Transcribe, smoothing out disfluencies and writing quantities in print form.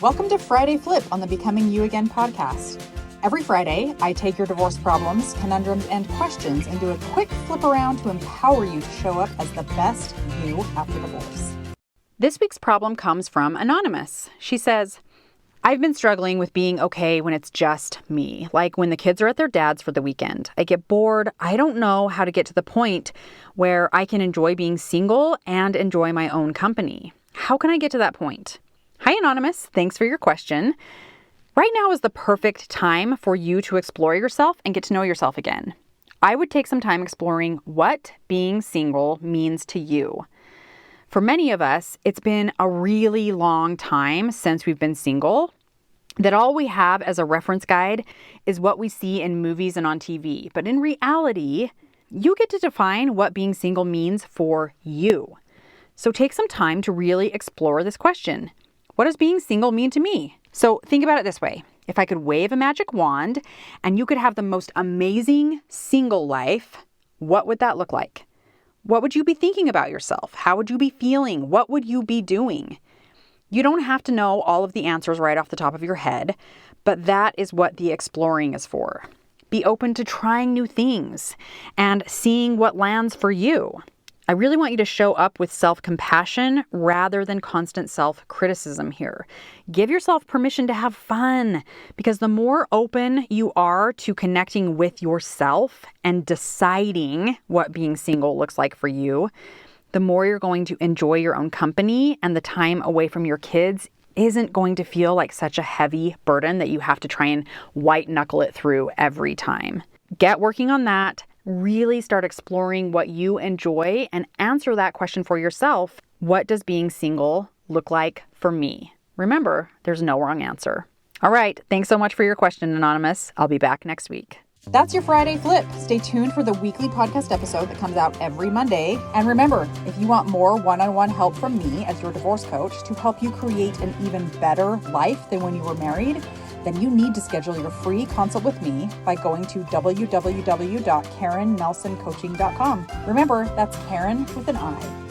Welcome to Friday Flip on the Becoming You Again podcast. Every Friday, I take your divorce problems, conundrums, and questions and do a quick flip around to empower you to show up as the best you after divorce. This week's problem comes from Anonymous. She says, I've been struggling with being okay when it's just me, like when the kids are at their dad's for the weekend. I get bored. I don't know how to get to the point where I can enjoy being single and enjoy my own company. How can I get to that point? Hi, Anonymous. Thanks for your question. Right now is the perfect time for you to explore yourself and get to know yourself again. I would take some time exploring what being single means to you. For many of us, it's been a really long time since we've been single, that all we have as a reference guide is what we see in movies and on TV. But in reality, you get to define what being single means for you. So take some time to really explore this question. What does being single mean to me? So think about it this way. If I could wave a magic wand and you could have the most amazing single life, what would that look like? What would you be thinking about yourself? How would you be feeling? What would you be doing? You don't have to know all of the answers right off the top of your head, but that is what the exploring is for. Be open to trying new things and seeing what lands for you. I really want you to show up with self-compassion rather than constant self-criticism here. Give yourself permission to have fun, because the more open you are to connecting with yourself and deciding what being single looks like for you, the more you're going to enjoy your own company, and the time away from your kids isn't going to feel like such a heavy burden that you have to try and white knuckle it through every time. Get working on that. Really start exploring what you enjoy and answer that question for yourself. What does being single look like for me? Remember, there's no wrong answer. All right. Thanks so much for your question, Anonymous. I'll be back next week. That's your Friday Flip. Stay tuned for the weekly podcast episode that comes out every Monday. And remember, if you want more one-on-one help from me as your divorce coach to help you create an even better life than when you were married, then you need to schedule your free consult with me by going to www.karennelsoncoaching.com. Remember, that's Karen with an I.